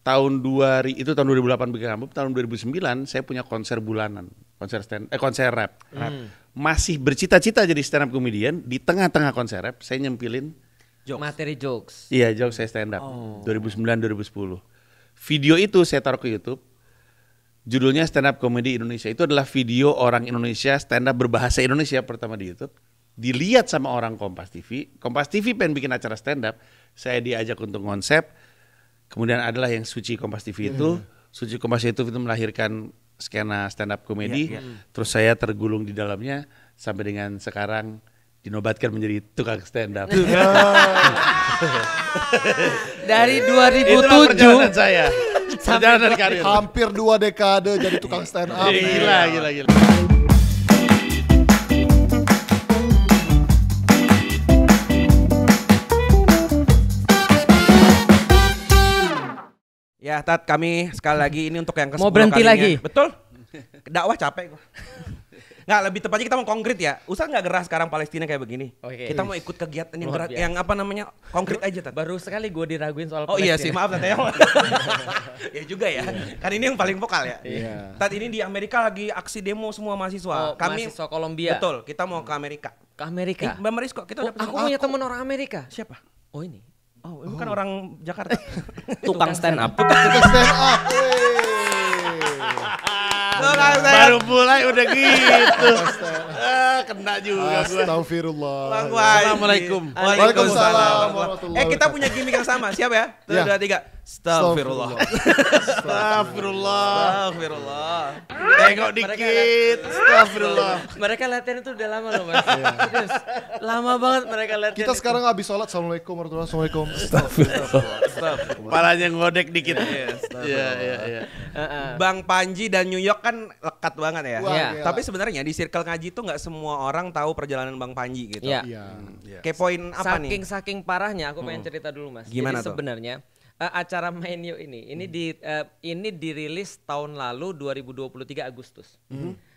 tahun 2000 itu tahun 2008 bikin album, tahun 2009 saya punya konser bulanan, konser rap. Masih bercita-cita jadi stand up comedian, di tengah-tengah konser rap saya nyempilin materi jokes. Iya, jokes saya stand up. 2009 2010. Video itu saya taruh ke YouTube. Judulnya Stand Up Comedy Indonesia. Itu adalah video orang Indonesia stand up berbahasa Indonesia pertama di YouTube. Dilihat sama orang Kompas TV. Kompas TV pengen bikin acara stand up. Saya diajak untuk konsep. Kemudian adalah yang Suci Kompas TV itu. Suci Kompas TV itu melahirkan skena stand up comedy. Terus saya tergulung di dalamnya sampai dengan sekarang dinobatkan menjadi tukang stand up. Dari Itulah 2007 perjalanan saya. Perjalanan karir. Hampir 2 dekade jadi tukang stand up. Gila. Ya, Tat, kami sekali lagi ini untuk yang ke-10 Mau berhenti kalinya. lagi? Betul. Dakwah capek gua. Nggak, lebih tepatnya kita mau konkret ya. Usah nggak gerah sekarang Palestina kayak begini. Oke. Kita mau ikut kegiatan yang Luar gerak, biasa. yang apa namanya, konkret aja, Tat. baru sekali gue diraguin soal Oh iya sih, Palestina. maaf Tat ya. Ya juga ya. Kan ini yang paling vokal ya. Iya. Tat, ini di Amerika lagi aksi demo semua mahasiswa. Mahasiswa Kolombia. Betul, kita mau ke Amerika. Ke Amerika. Mbak Marisko, kita udah Aku punya teman orang Amerika. siapa? Oh ini. Oh, ini bukan orang Jakarta. Tukang stand up. Tukang stand up. Baru mulai udah gitu. Kena juga gua. Astagfirullah. Assalamualaikum. Waalaikumsalam warahmatullahi Kita punya gimmick yang sama. Siap ya? 1, Ya. 2, 3. Astagfirullah. Astagfirullah. Astagfirullah. Tengok dikit. Astagfirullah. Mereka latihan itu udah lama loh mas. Serius. Lama banget mereka latihan. Kita itu. sekarang habis sholat. Assalamualaikum warahmatullahi wabarakatuh. Kepalanya ngodek dikit. Iya. Bang Panji dan New York kan lekat banget ya. Wah, Iya. gila. Tapi sebenarnya di circle ngaji tuh nggak semua orang tahu perjalanan Bang Panji gitu. Iya. Iya. Kayak poin apa nih? Saking parahnya aku pengen cerita dulu mas. Gimana Jadi tuh? sebenarnya acara Main Yuk ini dirilis tahun lalu 2023 Agustus.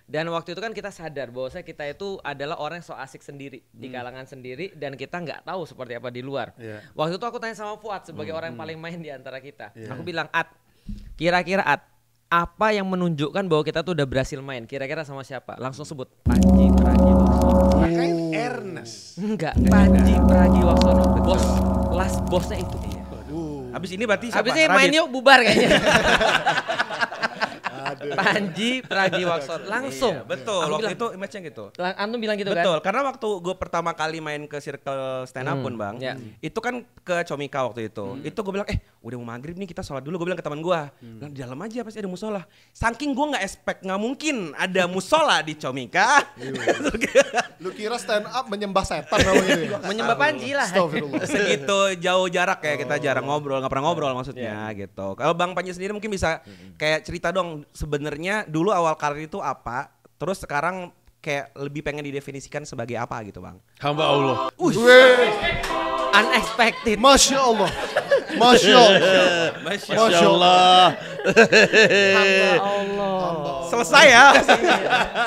Dan waktu itu kan kita sadar bahwa kita itu adalah orang yang so asik sendiri di kalangan sendiri dan kita nggak tahu seperti apa di luar. Iya. Waktu itu aku tanya sama Fuad sebagai orang yang paling main di antara kita. Aku bilang, kira-kira apa yang menunjukkan bahwa kita tuh udah berhasil main? Kira-kira sama siapa? Langsung sebut Panji Pragiwaksono. Makanya Ernest. Enggak, Panji Pragiwaksono. Bos, last bosnya itu. Habis ini berarti siapa? Habis ini Main Radit? Yuk bubar kayaknya. Panji Pragiwaksono langsung. Iya, betul. Aku Waktu bilang, itu image-nya gitu. Antum bilang gitu Betul, kan? karena waktu gue pertama kali main ke circle stand up pun Bang, ya. itu kan ke Comika waktu itu. Itu gue bilang, udah mau maghrib nih kita sholat dulu. Gue bilang ke teman gue, bilang di dalam aja pasti ada musola. Saking gue nggak expect, nggak mungkin ada musola di Comika. Lu kira stand up menyembah setan namanya gitu ya? Menyembah Panji lah. Astagfirullah. Segitu jauh jarak ya kita jarang ngobrol, nggak pernah ngobrol maksudnya gitu. Kalau Bang Panji sendiri mungkin bisa kayak cerita dong sebenarnya dulu awal karir itu apa, terus sekarang kayak lebih pengen didefinisikan sebagai apa gitu Bang. Hamba Allah. Weh, Unexpected. Masya Allah. Masya Allah. Masya Allah. Hamba Allah. Selesai ya.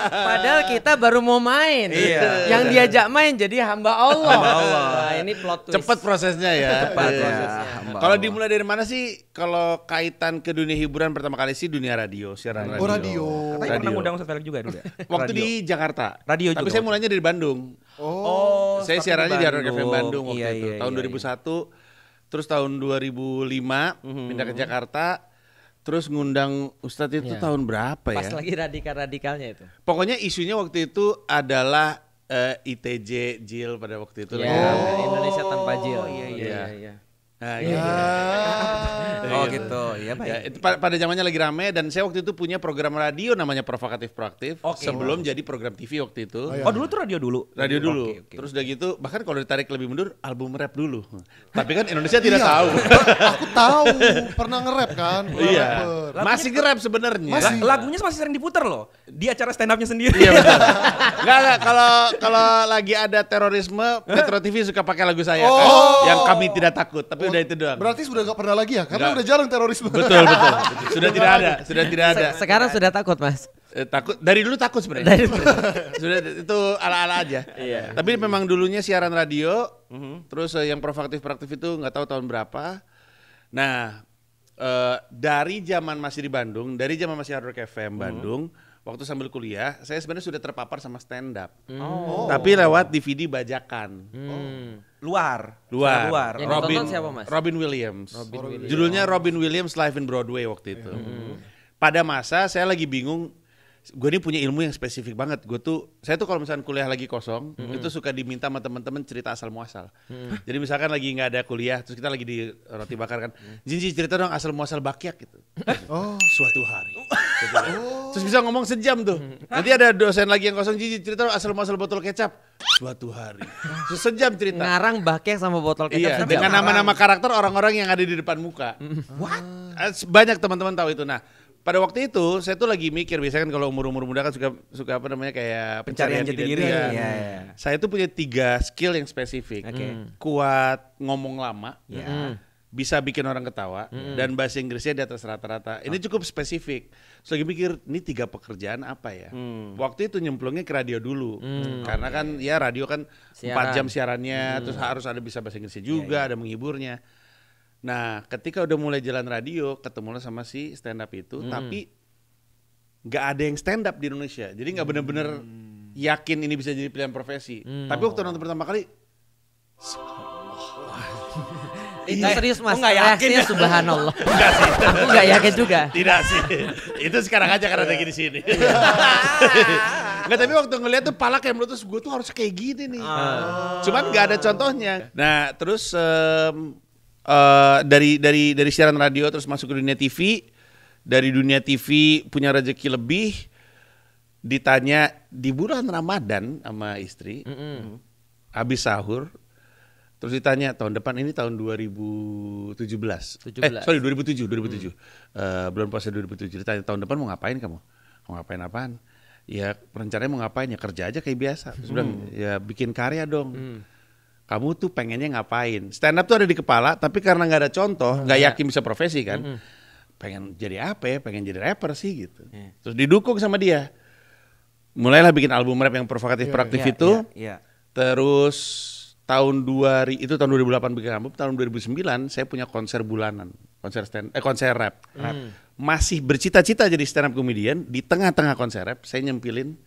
Padahal kita baru mau main. Iya. Yang diajak main jadi hamba Allah. Hamba Allah. Nah, ini plot twist. Cepat prosesnya ya. Cepat Iya. prosesnya. Hamba Kalau Allah. dimulai dari mana sih? Kalau kaitan ke dunia hiburan pertama kali sih dunia radio, siaran radio. Oh, radio. Katanya pernah ngundang Ustaz Felix juga dulu ya? Waktu Radio. di Jakarta. Radio Tapi juga. saya mulainya dari Bandung. Oh. Saya startnya siarannya di Hard Rock FM Bandung waktu Iya, itu. iya, Tahun iya, 2001. Terus tahun 2005 pindah ke Jakarta. Terus ngundang Ustadz itu Iya. tahun berapa ya? Pas lagi radikal-radikalnya itu. Pokoknya isunya waktu itu adalah ITJ Jil pada waktu itu. Ya, lagi rame. Indonesia tanpa Jil. Iya. Nah, Iya. gitu. Oh gitu, iya baik. Ya, itu pada zamannya lagi rame dan saya waktu itu punya program radio namanya Provokatif Proaktif Oke. sebelum jadi program TV waktu itu. Oh dulu tuh radio dulu? Radio dulu. Oke. Terus udah gitu bahkan kalau ditarik lebih mundur album rap dulu. Tapi kan Indonesia tidak Iya. tahu. Aku tahu, pernah nge-rap kan? Iya. Rapper. Masih nge-rap sebenarnya. Masih. Lagunya masih sering diputer loh di acara stand up-nya sendiri. Iya betul. Enggak kalau lagi ada terorisme Metro TV suka pakai lagu saya kan, yang kami tidak takut, tapi udah itu doang. Berarti sudah gak pernah lagi ya? Karena Nggak. udah jarang terorisme. Betul. Sudah tidak ada. Sekarang sudah takut mas. Takut dari dulu takut sebenarnya. Dari dulu. Sudah itu ala-ala aja. Iya. Tapi memang dulunya siaran radio, terus yang provokatif itu nggak tahu tahun berapa. Nah, dari zaman masih di Bandung, dari zaman masih Hard Rock FM Bandung, waktu sambil kuliah, saya sebenarnya sudah terpapar sama stand up. Tapi lewat DVD bajakan. Luar. Yang ditonton siapa, Mas? Robin Williams. Judulnya Robin Williams Live in Broadway waktu itu. Pada masa saya lagi bingung, gue ini punya ilmu yang spesifik banget. Saya tuh kalau misalnya kuliah lagi kosong, itu suka diminta sama teman-teman cerita asal muasal. Jadi misalkan lagi nggak ada kuliah, terus kita lagi di roti bakar kan, Jinji cerita dong asal muasal bakyak gitu. Suatu hari. Gitu. Terus bisa ngomong sejam tuh. Nanti ada dosen lagi yang kosong, Jinji cerita dong asal muasal botol kecap. Suatu hari. Terus sejam cerita. Ngarang bakyak sama botol kecap. Iya, dengan nama-nama karakter orang-orang yang ada di depan muka. What? Banyak teman-teman tahu itu. Nah, pada waktu itu saya tuh lagi mikir, biasanya kan kalau umur-umur muda kan suka apa namanya kayak pencarian jati diri. Ya. Saya tuh punya 3 skill yang spesifik. Kuat ngomong lama, bisa bikin orang ketawa, dan bahasa Inggrisnya di atas rata-rata. Ini cukup spesifik. So lagi mikir, ini 3 pekerjaan apa ya? Waktu itu nyemplungnya ke radio dulu, karena kan ya radio kan 4 jam siarannya, terus harus ada bisa bahasa Inggrisnya juga, ada menghiburnya. Nah, ketika udah mulai jalan radio, ketemulah sama si stand up itu, tapi nggak ada yang stand up di Indonesia. Jadi nggak bener-bener yakin ini bisa jadi pilihan profesi. Tapi waktu nonton pertama kali, Itu serius, Mas. nggak yakin Reaksinya ya? subhanallah. enggak sih. Aku nggak yakin juga. Tidak sih. Itu sekarang aja karena lagi di sini. Nggak, tapi waktu ngeliat tuh pala kayak menurut gue tuh harus kayak gini nih. Cuman nggak ada contohnya. Nah, terus dari siaran radio terus masuk ke dunia TV, dari dunia TV punya rezeki lebih, ditanya di bulan Ramadan sama istri, habis sahur, terus ditanya tahun depan, ini tahun 2017, 2007, bulan puasa 2007, ditanya tahun depan mau ngapain kamu? Mau ngapain apaan? Ya rencananya mau ngapain, ya kerja aja kayak biasa. Terus bilang, ya bikin karya dong. Kamu tuh pengennya ngapain? Stand up tuh ada di kepala, tapi karena nggak ada contoh, nggak yakin bisa profesi kan. Pengen jadi apa ya? Pengen jadi rapper sih gitu. Terus didukung sama dia. Mulailah bikin album rap yang provokatif-proaktif itu. Terus tahun 2008 bikin album, tahun 2009 saya punya konser bulanan, konser rap. Masih bercita-cita jadi stand up comedian, di tengah-tengah konser rap saya nyempilin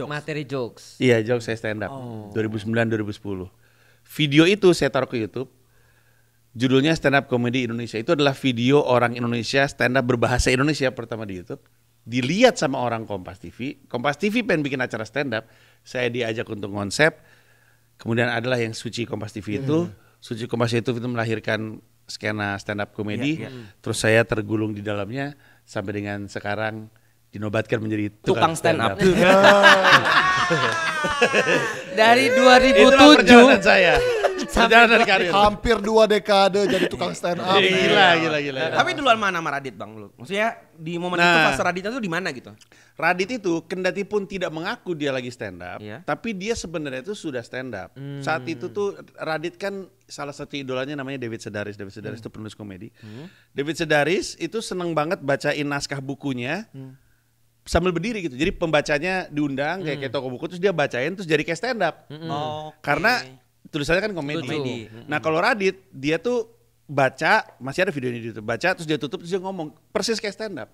materi jokes. Iya, jokes saya stand up. 2009-2010. Video itu saya taruh ke YouTube. Judulnya Stand Up Comedy Indonesia. Itu adalah video orang Indonesia stand up berbahasa Indonesia pertama di YouTube. Dilihat sama orang Kompas TV. Kompas TV pengen bikin acara stand up. Saya diajak untuk konsep. Kemudian adalah yang Suci Kompas TV itu. Suci Kompas TV itu melahirkan skena stand up comedy. Terus saya tergulung di dalamnya sampai dengan sekarang dinobatkan menjadi tukang stand up. Dari Itulah 2007 perjalanan saya. Perjalanan karir. Hampir 2 dekade jadi tukang stand up. Gila. Tapi duluan mana sama Radit, Bang, lu? Maksudnya di momen itu fase Radit itu di mana gitu? Radit itu kendati pun tidak mengaku dia lagi stand up, Iya. tapi dia sebenarnya itu sudah stand up. Saat itu tuh Radit kan salah satu idolanya namanya David Sedaris. David Sedaris itu penulis komedi. David Sedaris itu seneng banget bacain naskah bukunya sambil berdiri gitu. Jadi pembacanya diundang kayak toko buku, terus dia bacain terus jadi kayak stand up. Karena tulisannya kan komedi. Nah kalau Radit dia tuh baca, masih ada videonya di YouTube, baca terus dia tutup terus dia ngomong persis kayak stand up.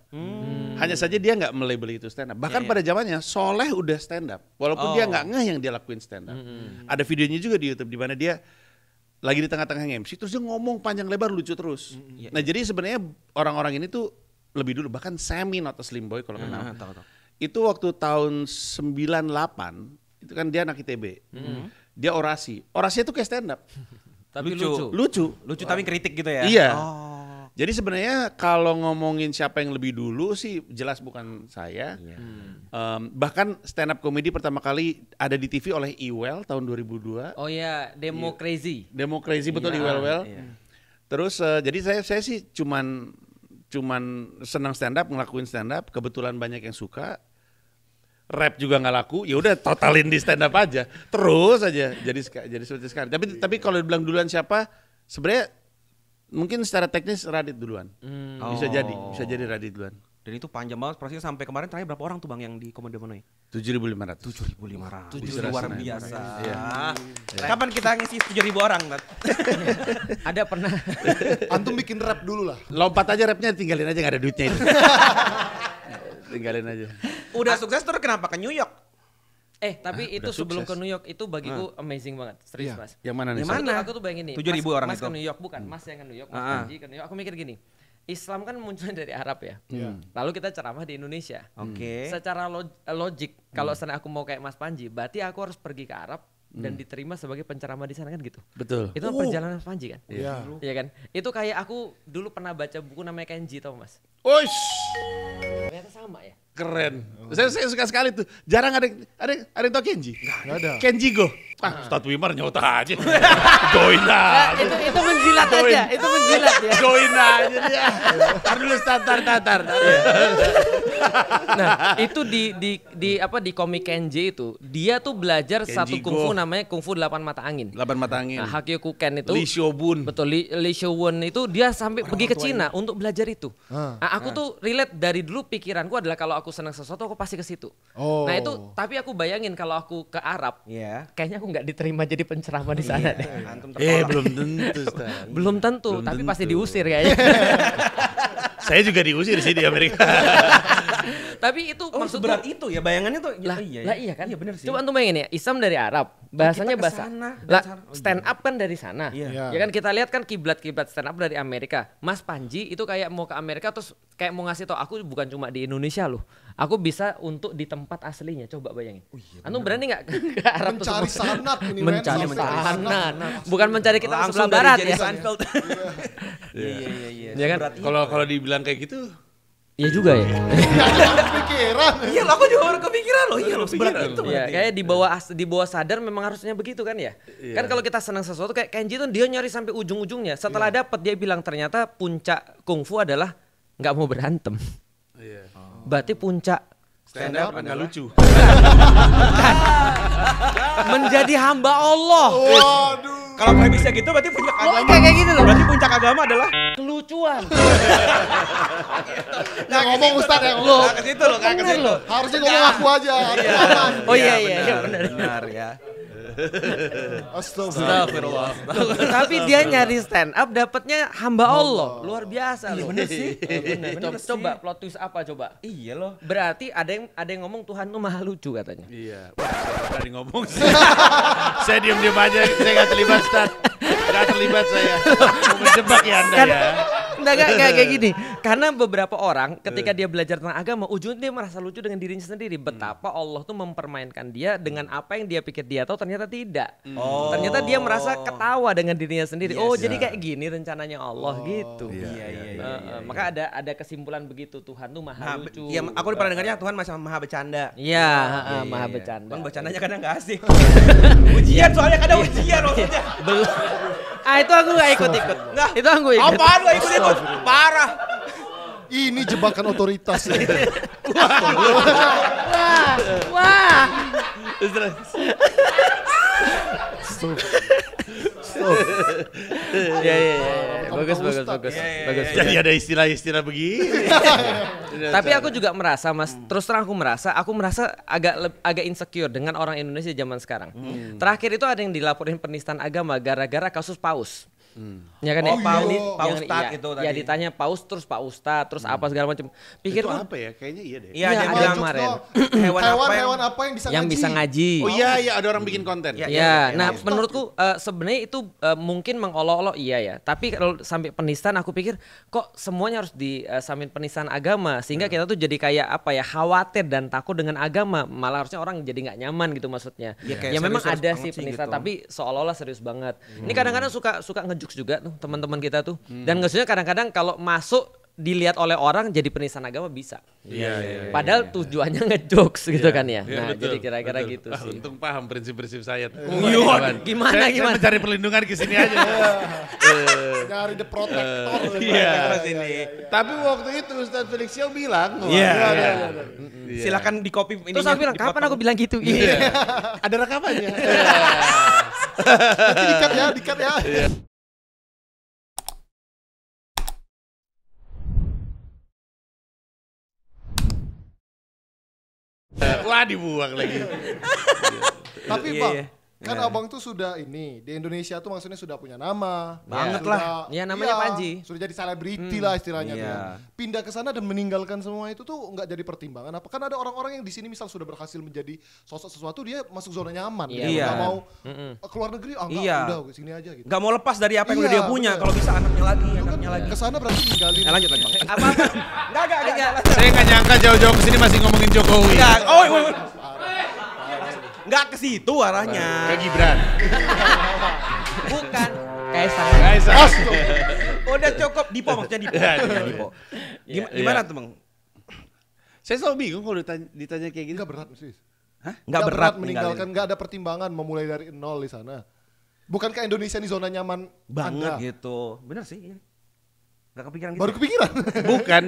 Hanya saja dia nggak melabel itu stand up. Bahkan pada zamannya Soleh udah stand up, walaupun dia nggak ngeh yang dia lakuin stand up. Ada videonya juga di YouTube di mana dia lagi di tengah-tengah MC terus dia ngomong panjang lebar lucu terus. Nah jadi sebenarnya orang-orang ini tuh lebih dulu, bahkan Sammy Not a Slim Boy kalau kenal. Itu waktu tahun 98 itu kan dia anak ITB. Dia orasinya tuh kayak stand up. tapi Lucu Tapi kritik gitu ya? Iya. Jadi sebenarnya kalau ngomongin siapa yang lebih dulu sih jelas bukan saya. Bahkan stand up comedy pertama kali ada di TV oleh Iwel tahun 2002. Oh iya, Demo Crazy. Demo Crazy betul Iwel. Terus jadi saya sih cuman senang stand up, ngelakuin stand up, kebetulan banyak yang suka. Rap juga nggak laku, ya udah totalin di stand up aja, terus aja jadi seperti sekarang. Tapi kalau dibilang duluan siapa, sebenarnya mungkin secara teknis Radit duluan. Bisa jadi Radit duluan. Dan itu panjang banget prosesnya sampai kemarin terakhir berapa orang tuh Bang yang dikomando-komandoin? 7.500. 7.500. Itu Luar rasanya. biasa. Iya. Kapan kita ngisi 7.000 orang, Nat? Ada pernah. Antum bikin rap dulu lah. Lompat aja rapnya, tinggalin aja, nggak ada duitnya itu. Tinggalin aja. Udah sukses terus kenapa ke New York? Tapi itu udah sebelum sukses. ke New York itu bagiku amazing banget, serius Iya. Mas. Yang mana nih? Yang mana? Aku tuh bayangin nih, 7.000 orang Mas itu. ke New York, bukan Mas yang ke New York, Mas Panji ke New York. Aku mikir gini, Islam kan munculnya dari Arab ya. Lalu kita ceramah di Indonesia. Oke. Secara logik, kalau sana aku mau kayak Mas Panji, berarti aku harus pergi ke Arab dan diterima sebagai penceramah di sana kan gitu. Betul. Itu kan perjalanan Mas Panji kan? Iya. Iya kan? Itu kayak aku dulu pernah baca buku namanya Kenji, tau Mas? Uish, Ternyata sama ya. keren. Saya suka sekali tuh. Jarang ada yang tau Kenji. Nggak ada. Kenji go. Ustadz Wimar nyota aja. Join aja. Itu menjilat aja, itu menjilat ya. Join aja dia. Tar dulu tatar. Nah, itu di komik Kenji itu, dia tuh belajar Kenji satu Go. kungfu namanya kungfu 8 mata angin. 8 mata angin. Nah, Hakyokuken itu Lee Shobun. betul, Lee Showon itu dia sampai pergi ke Cina untuk belajar itu. Nah, aku tuh relate dari dulu, pikiranku adalah kalau aku senang sesuatu aku pasti ke situ. Oh. Nah, itu tapi aku bayangin kalau aku ke Arab, Iya. kayaknya aku nggak diterima jadi penceramah di sana deh. Antum tertolak. Belum tentu, Ustaz. Belum tentu, Belum tapi tentu. pasti diusir kayaknya. Saya juga diusir sih di Amerika. Tapi itu Oh, maksudku seberat itu ya bayangannya tuh. lah, ya. lah iya kan? Iya bener sih. Coba antum bayangin ya, Islam dari Arab, bahasanya kita ke bahasa. sana, Lah, dan sana. Oh, stand up kan dari sana. Iya. Ya kan kita lihat kan kiblat-kiblat stand up dari Amerika. Mas Panji itu kayak mau ke Amerika terus kayak mau ngasih tau aku bukan cuma di Indonesia loh. Aku bisa untuk di tempat aslinya. Coba bayangin. Antum berani nggak ke Arab tuh Mencari semua? sanat ini, Ren. Mencari Mencari sanat. Bukan mencari kita ke Langsung sebelah dari barat Jerry ya. Seinfeld. Iya. Ya kan? Seberat itu. Kalau dibilang kayak gitu, Iya juga ya. Pikiran. Iya loh, aku juga baru kepikiran loh. Iya loh, seberat itu. Iya, kayak di bawah sadar memang harusnya begitu kan ya. Kan kalau kita senang sesuatu kayak Kenji tuh dia nyari sampai ujung-ujungnya. Setelah dapat dia bilang ternyata puncak kungfu adalah nggak mau berantem. iya. Berarti puncak Stand up nggak lucu. menjadi hamba Allah. Waduh. Kalau premisnya gitu berarti puncak agama. Kayak gitu loh. Berarti puncak agama adalah Kelucuan. Yang ngomong Ustadz yang lo. ke situ loh, ke situ loh. Harusnya ngomong aku aja. Oh iya benar. Benar ya. Astagfirullah. Tapi dia nyari stand up dapatnya hamba Allah. Luar biasa loh. Bener sih. Coba plot twist apa coba? Iya loh. Berarti ada yang ngomong Tuhan tuh maha lucu katanya. Iya. Wah, saya tadi ngomong sih. Saya diam-diam aja, saya nggak terlibat, Ustaz. Nggak terlibat saya. Mau menjebak ya Anda Kan- ya. Enggak kayak gini. Karena beberapa orang ketika dia belajar tentang agama, ujungnya dia merasa lucu dengan dirinya sendiri. Betapa Allah tuh mempermainkan dia dengan apa yang dia pikir dia tahu ternyata tidak. Ternyata dia merasa ketawa dengan dirinya sendiri. Oh, jadi kayak gini rencananya Allah gitu. Iya. Maka ada kesimpulan begitu, Tuhan tuh maha lucu. Iya, aku pernah dengarnya Tuhan masih maha bercanda. Iya, maha bercanda. Bang bercandanya kadang nggak asik. Ujian soalnya kadang ujian maksudnya. Belum. Itu aku gak ikut-ikut. Nggak. Itu aku ikut. Apaan lu ikut-ikut? Parah. Ini jebakan otoritas. Wah. Ya. Bagus. Jadi ada istilah-istilah begini. Tapi aku juga merasa, Mas, terus terang aku merasa agak insecure dengan orang Indonesia zaman sekarang. Terakhir itu ada yang dilaporin penistaan agama gara-gara kasus paus. Ya kan Oh, ya, iya. Pak Ustadz itu tadi. Ya ditanya paus terus Pak Ustadz terus apa segala macam. Itu Pikirku apa ya? Kayaknya iya deh. Iya, Iya, dia ada bilang kemarin. Hewan apa yang bisa yang ngaji? bisa ngaji. Oh iya, ada orang bikin konten. Iya. Ya, nah menurutku sebenarnya itu mungkin mengolok-olok iya ya. Tapi kalau sampai penistaan aku pikir kok semuanya harus disamin penistaan agama sehingga kita tuh jadi kayak apa ya, khawatir dan takut dengan agama. Malah harusnya orang jadi nggak nyaman gitu maksudnya. Iya, kayak Ya memang serius ada banget sih sih penistaan gitu. tapi seolah-olah serius banget. Ini kadang-kadang suka ngejokes juga tuh teman-teman kita tuh. Dan maksudnya kadang-kadang kalau masuk dilihat oleh orang jadi penistaan agama bisa. Iya. Padahal tujuannya ngejokes gitu kan ya. Iya, Nah, betul, jadi kira-kira betul. gitu sih. Untung paham prinsip-prinsip saya. Gimana? Saya mencari perlindungan ke sini aja. Nyari the protector. Iya. Terus ini. Tapi waktu itu Ustadz Felix Xiao bilang, Iya. Iya. Silakan di copy ini. Terus aku bilang, kapan aku bilang gitu? Iya. Ada rekamannya. Nanti dikat ya. dibuang lagi. Tapi Iya, Bang, iya. kan abang tuh sudah ini di Indonesia tuh maksudnya sudah punya nama. Banget Sudah- Iya, namanya Panji. Sudah jadi selebriti lah istilahnya tuh. Iya. Pindah ke sana dan meninggalkan semua itu tuh nggak jadi pertimbangan. Apa kan ada orang-orang yang di sini misal sudah berhasil menjadi sosok sesuatu dia masuk zona nyaman. Iya, Dia nggak benar. mau keluar negeri, enggak Iya. udah sini aja gitu. Gak mau lepas dari apa yang Iya, udah dia punya. bener. Kalau bisa anaknya lagi. Ke sana berarti ninggalin. Lanjut Bang. Apa-apa? Enggak. Saya nggak nyangka jauh-jauh kesini masih ngomongin Jokowi. Enggak. Oh, enggak ke situ arahnya. Ke Gibran. Bukan. Kaisang. Kaisang. Udah cukup Dipo maksudnya Dipo. Dipo. Gimana Iya. tuh Bang? Saya selalu bingung kalau ditanya kayak gini. Enggak berat sih. Enggak berat meninggalkan, nggak ada pertimbangan memulai dari nol di sana. Bukankah Indonesia ini zona nyaman banget Anda? gitu. Bener sih. Enggak kepikiran gitu. Baru kepikiran. Bukan,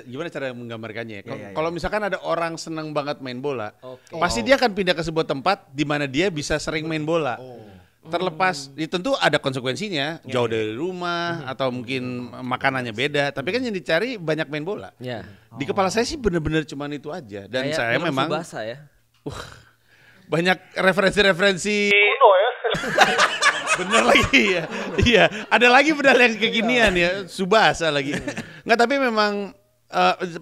gimana cara menggambarkannya? Iya. Kalau misalkan ada orang senang banget main bola, Oke. pasti dia akan pindah ke sebuah tempat di mana dia bisa sering main bola. Terlepas, tentu ada konsekuensinya, jauh dari rumah atau mungkin makanannya beda. Tapi kan yang dicari banyak main bola. Ya. Di kepala saya sih bener-bener cuman itu aja. Dan Kayak saya film memang Tsubasa ya. banyak referensi-referensi. Bener lagi ya. Iya, ada lagi pedal yang kekinian ya, Subasa lagi. Enggak, tapi memang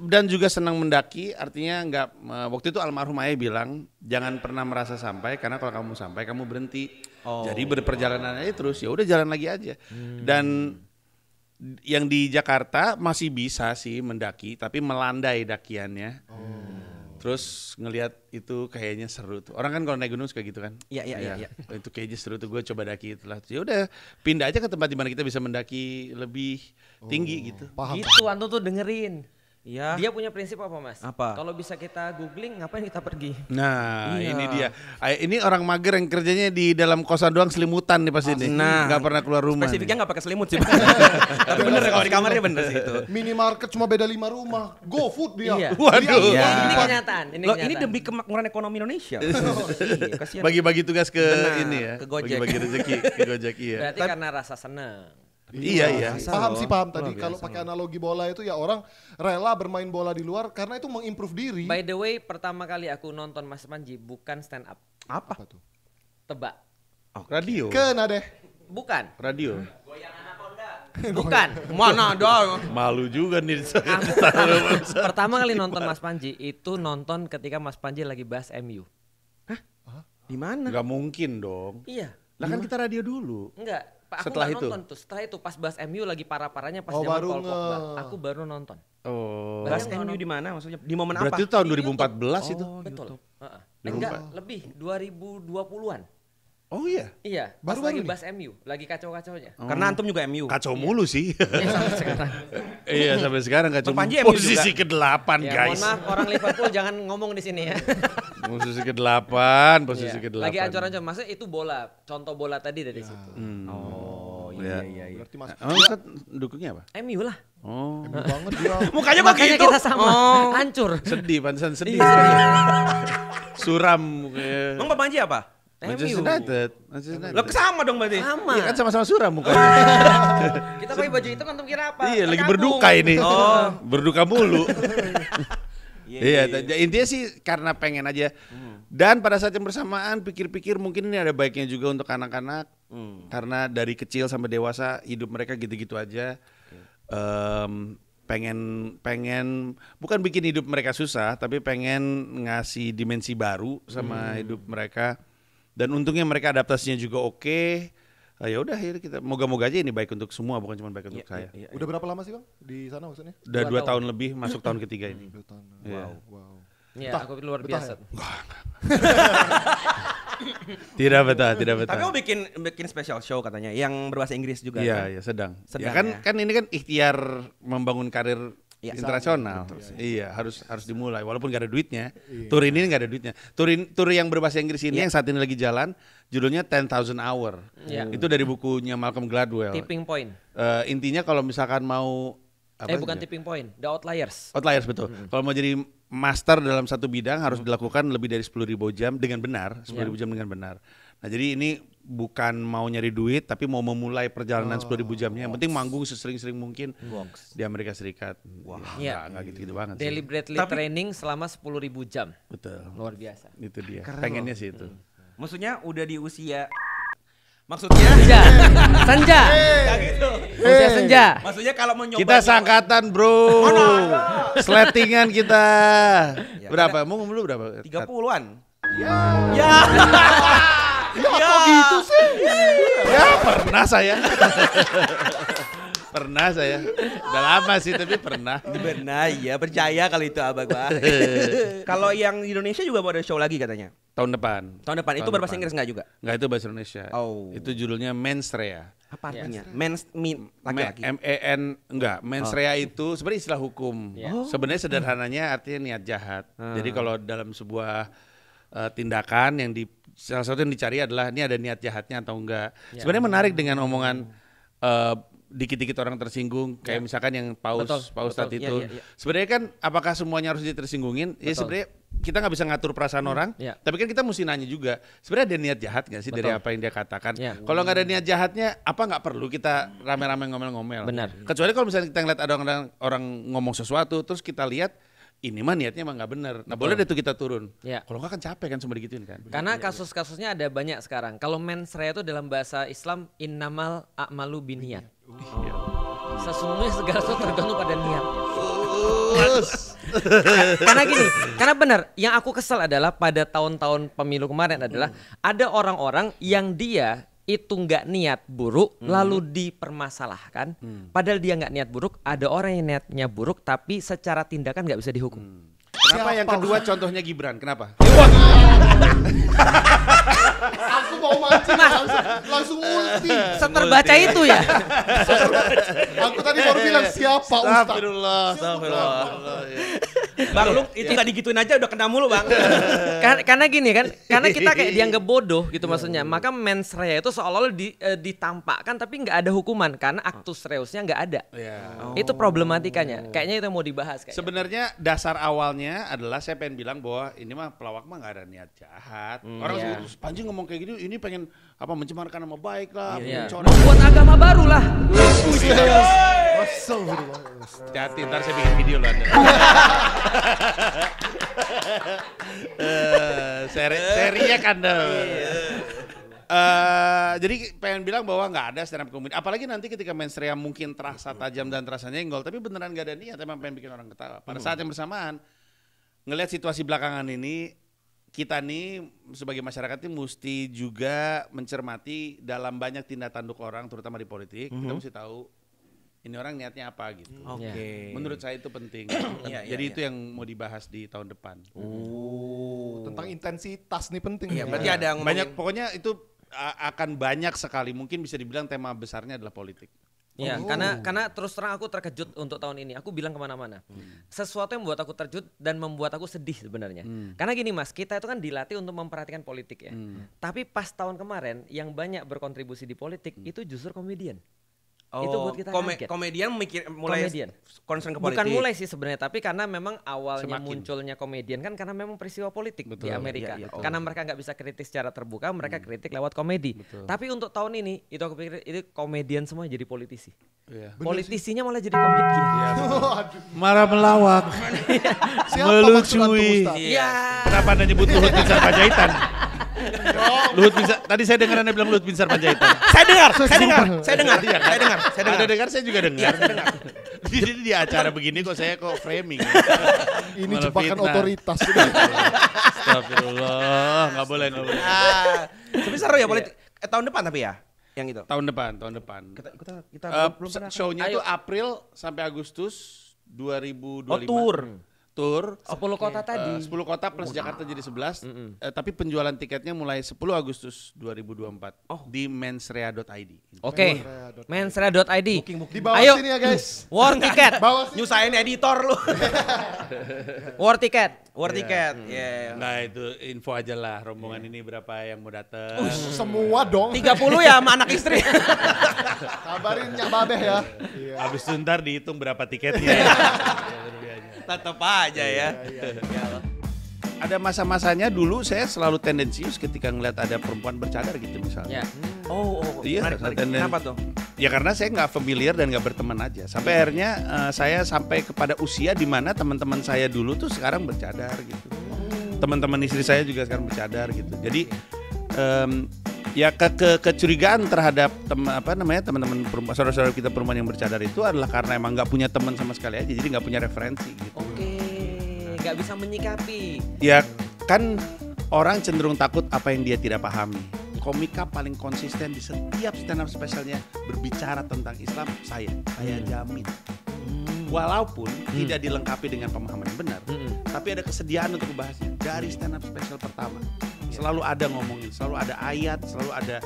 dan juga senang mendaki, artinya enggak waktu itu almarhum ayah bilang, jangan pernah merasa sampai karena kalau kamu sampai kamu berhenti. Jadi berperjalanan aja terus, ya udah jalan lagi aja. Dan yang di Jakarta masih bisa sih mendaki, tapi melandai dakiannya. Terus ngelihat itu kayaknya seru tuh. Orang kan kalau naik gunung suka gitu kan. Iya. Itu kayaknya seru tuh, gue coba daki itulah. Ya udah pindah aja ke tempat di mana kita bisa mendaki lebih tinggi gitu. Paham. Gitu Anto tuh dengerin. Iya. Dia punya prinsip apa Mas? Apa? Kalau bisa kita googling, ngapain kita pergi? Nah, Iya. ini dia. Ini orang mager yang kerjanya di dalam kosan doang, selimutan nih pasti nih. Nah. Nggak pernah keluar rumah. Spesifiknya nggak pakai selimut sih. Tapi bener kalau di kamarnya bener sih itu. Minimarket cuma beda 5 rumah. Go food dia. Iya. Waduh. Dia- Iya. Ini kenyataan. Ini Loh, kenyataan. ini demi kemakmuran ekonomi Indonesia. Iya, kasihan. Bagi-bagi tugas ke Benar, ini ya. ke Gojek. Bagi-bagi rezeki ke Gojek iya. Berarti karena rasa seneng. Iya. Paham sih, paham Luar tadi. biasa Kalau pakai analogi bola itu ya orang rela bermain bola di luar karena itu mengimprove diri. By the way, pertama kali aku nonton Mas Panji bukan stand up, Apa? Apa tuh? tebak. Radio. Kena deh. Bukan. Radio. Bukan. Mana ada? Malu juga nih. Pertama kali nonton Mas Panji itu nonton ketika Mas Panji lagi bahas MU. Di mana? Nggak mungkin dong. Iya. Lah kan kita radio dulu. Enggak. Pak, aku Setelah nggak itu? nonton tuh. Setelah itu pas bahas MU lagi parah-parahnya pas Oh, zaman baru Paul Pogba. nge- Aku baru nonton. Oh. Bahas Bayang MU nggak di mana maksudnya? Di momen apa? Berarti itu tahun Di 2014 itu. Betul. Heeh. Enggak, lebih 2020-an. Oh iya. Iya, pas Baru-baru lagi nih? bahas MU, lagi kacau-kacaunya. Karena antum juga MU. Kacau mulu sih. Iya, sampai sekarang. Iya sampai sekarang kacau. Bang Panji MU Posisi ke-8 Ya, guys. mohon maaf orang Liverpool jangan ngomong di sini ya. Posisi ke-8, posisi Iya. ke-8. Lagi ancur-ancur, maksudnya itu bola, contoh bola tadi dari situ. Oh, Iya. iya. Berarti Mas Emang Ustaz dukungnya apa? MU lah. Oh. MU banget dia. Mukanya Makanya begitu. kita sama, Oh. hancur. Sedih, pantesan sedih. Iya. Suram. Bang Pak Panji apa? Manchester MU. United. Manchester United. Lo sama dong berarti. Sama. Iya kan sama-sama suram mukanya. Kita pakai baju itu kan kira apa? Iya, lagi Terkabung. berduka ini. Oh. Berduka mulu. Iya. Iya, intinya sih karena pengen aja. Dan pada saat yang bersamaan pikir-pikir mungkin ini ada baiknya juga untuk anak-anak. Karena dari kecil sampai dewasa hidup mereka gitu-gitu aja. Pengen bukan bikin hidup mereka susah, tapi pengen ngasih dimensi baru sama hidup mereka. Dan untungnya mereka adaptasinya juga oke. Ya udah, akhirnya kita moga-moga aja ini baik untuk semua, bukan cuma baik untuk saya. Udah berapa lama sih Bang di sana maksudnya? Udah 2 2 tahun lebih, masuk tahun ketiga ini. 2 tahun. Iya. Wow. Iya, Betah. aku luar Betah biasa. Tidak betah, tidak betah. Tapi kamu bikin special show katanya yang berbahasa Inggris juga. Iya, kan? ya sedang. Sedang, Ya kan ya. kan ini kan ikhtiar membangun karir Iya. internasional. Iya, harus dimulai walaupun gak ada duitnya. Tur ini gak ada duitnya. Tur yang berbahasa Inggris ini yang saat ini lagi jalan judulnya 10,000 Hour. Iya. Itu dari bukunya Malcolm Gladwell. Tipping point. Intinya kalau misalkan mau Bukan tipping point, The Outliers. Outliers betul. Kalau mau jadi master dalam satu bidang harus dilakukan lebih dari 10.000 jam dengan benar, 10.000 jam dengan benar. Nah, jadi ini bukan mau nyari duit tapi mau memulai perjalanan 10.000 jamnya. Yang penting manggung sesering-sering mungkin di Amerika Serikat. Iya. Nggak gitu-gitu banget sih. Deliberately training selama 10.000 jam. Betul. Luar biasa. Itu dia. Keren Pengennya sih itu. Maksudnya udah di usia maksudnya Senja. Senja. Nggak gitu. Usia senja. Maksudnya kalau mau nyoba Kita sangkatan, Bro. Sletingan kita. Berapa? Mau dulu berapa? 30-an. Ya kok gitu sih? Ya pernah saya. Pernah saya. Udah lama sih tapi pernah. Benar, ya percaya kalau itu abang gua. Kalau yang di Indonesia juga mau ada show lagi katanya. Tahun depan. Tahun depan itu berbahasa Inggris nggak juga? Nggak, itu bahasa Indonesia. Oh. Itu judulnya Mensrea. Apa artinya? Laki-laki. MEN enggak, mensrea itu sebenarnya istilah hukum. Sebenarnya sederhananya artinya niat jahat. Jadi kalau dalam sebuah tindakan yang salah satu yang dicari adalah ini ada niat jahatnya atau enggak. Sebenarnya menarik dengan omongan dikit-dikit orang tersinggung kayak misalkan yang Pak Ustadz itu. Sebenarnya kan apakah semuanya harus ditersinggungin? Ya sebenarnya kita nggak bisa ngatur perasaan orang, tapi kan kita mesti nanya juga. Sebenarnya ada niat jahat nggak sih dari apa yang dia katakan? Kalau nggak ada niat jahatnya, apa nggak perlu kita rame-rame ngomel-ngomel? Benar. Kecuali kalau misalnya kita ngeliat ada orang ngomong sesuatu, terus kita lihat ini mah niatnya emang nggak benar. Nah boleh deh tuh kita turun. Kalau nggak kan capek kan cuma digituin kan. Karena kasus-kasusnya ada banyak sekarang. Kalau mensrea itu dalam bahasa Islam innamal a'malu binniyat. Sesungguhnya segala sesuatu tergantung pada niatnya. Karena gini, karena benar, yang aku kesel adalah pada tahun-tahun pemilu kemarin adalah ada orang-orang yang dia itu nggak niat buruk lalu dipermasalahkan, padahal dia nggak niat buruk. Ada orang yang niatnya buruk tapi secara tindakan nggak bisa dihukum. Kenapa yang kedua contohnya Gibran? Kenapa? Aku mau mancing langsung ulti. Seterbaca itu ya. Aku tadi baru bilang siapa Ustaz? Astagfirullah. Bang, lu itu nggak digituin aja udah kena mulu bang. Karena gini kan, karena kita kayak dianggap bodoh gitu maksudnya. Maka mens rea itu seolah-olah ditampakkan tapi nggak ada hukuman karena actus reusnya nggak ada. Itu problematikanya. Kayaknya itu yang mau dibahas. Sebenarnya dasar awalnya adalah saya pengen bilang bahwa ini mah pelawak mah nggak ada niat jahat. Orang Panji ngomong kayak gitu, ini pengen apa mencemarkan nama baik lah, membuat agama baru lah. Hati, ntar saya bikin video loh Anda. Seriak Anda. Jadi pengen bilang bahwa nggak ada stand up comedy. Apalagi nanti ketika mensrea mungkin terasa tajam dan terasa nyenggol, tapi beneran nggak ada niat, emang pengen bikin orang ketawa. Pada saat yang bersamaan, ngelihat situasi belakangan ini, kita nih sebagai masyarakat ini mesti juga mencermati dalam banyak tindak tanduk orang, terutama di politik. Kita mesti tahu ini orang niatnya apa gitu. Menurut saya itu penting. Jadi itu yang mau dibahas di tahun depan. Tentang intensitas nih penting. Berarti ada yang banyak, pokoknya itu akan banyak sekali. Mungkin bisa dibilang tema besarnya adalah politik. Ya, karena terus terang aku terkejut untuk tahun ini. Aku bilang kemana-mana. Sesuatu yang membuat aku terkejut dan membuat aku sedih sebenarnya. Karena gini Mas, kita itu kan dilatih untuk memperhatikan politik ya. Tapi pas tahun kemarin yang banyak berkontribusi di politik itu justru komedian. Itu buat kita kaget. Komedian mulai concern ke politik. Bukan mulai sih sebenarnya, tapi karena memang awalnya munculnya komedian kan karena memang peristiwa politik di Amerika. Karena mereka nggak bisa kritik secara terbuka, mereka kritik lewat komedi. Tapi untuk tahun ini itu aku pikir itu komedian semua jadi politisi. Politisinya malah jadi komedian. Marah melawak, melucui. Kenapa Anda nyebut Luhut Binsar Panjaitan? Luhut Binsar, tadi saya dengar Anda bilang Luhut Binsar Panjaitan. Saya dengar. Anda dengar, saya juga dengar. Jadi di acara begini kok saya framing. Ini jebakan otoritas. Astagfirullah, nggak boleh. Tapi seru ya politik. Tahun depan tapi ya, yang itu. Tahun depan. Kita belum pernah. Show-nya itu April sampai Agustus 2025. Tour 10 kota tadi. 10 kota plus Jakarta jadi 11. Tapi penjualan tiketnya mulai 10 Agustus 2024 di mensrea.id. Oke. Mensrea.id. Di bawah Ayo. sini ya guys. War tiket. Nyusahin editor lu. War tiket. Nah itu info aja lah rombongan ini berapa yang mau datang. Semua dong. 30 ya sama anak istri. Kabarin Nyak Babeh ya. Habis itu ntar dihitung berapa tiketnya. Tetep aja ya. Iya. Ada masa-masanya dulu saya selalu tendensius ketika ngeliat ada perempuan bercadar gitu misalnya. Ya. Iya, menarik. tenden- Kenapa tuh? Ya karena saya nggak familiar dan nggak berteman aja. Sampai akhirnya saya sampai kepada usia di mana teman-teman saya dulu tuh sekarang bercadar gitu. Teman-teman istri saya juga sekarang bercadar gitu. Jadi ya kecurigaan terhadap teman-teman perempuan, saudara-saudara kita perempuan yang bercadar itu adalah karena emang nggak punya teman sama sekali aja, jadi nggak punya referensi gitu. Oke, nggak bisa menyikapi. Ya kan orang cenderung takut apa yang dia tidak pahami. Komika paling konsisten di setiap stand up specialnya berbicara tentang Islam, saya jamin. Walaupun tidak dilengkapi dengan pemahaman yang benar, tapi ada kesediaan untuk membahasnya dari stand up special pertama. Selalu ada ngomongin, selalu ada ayat, selalu ada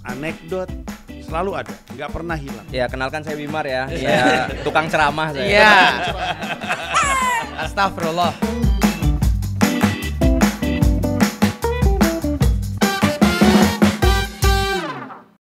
anekdot, selalu ada, nggak pernah hilang. Ya, kenalkan saya Wimar ya. Ya, tukang ceramah saya. Iya. Astagfirullah.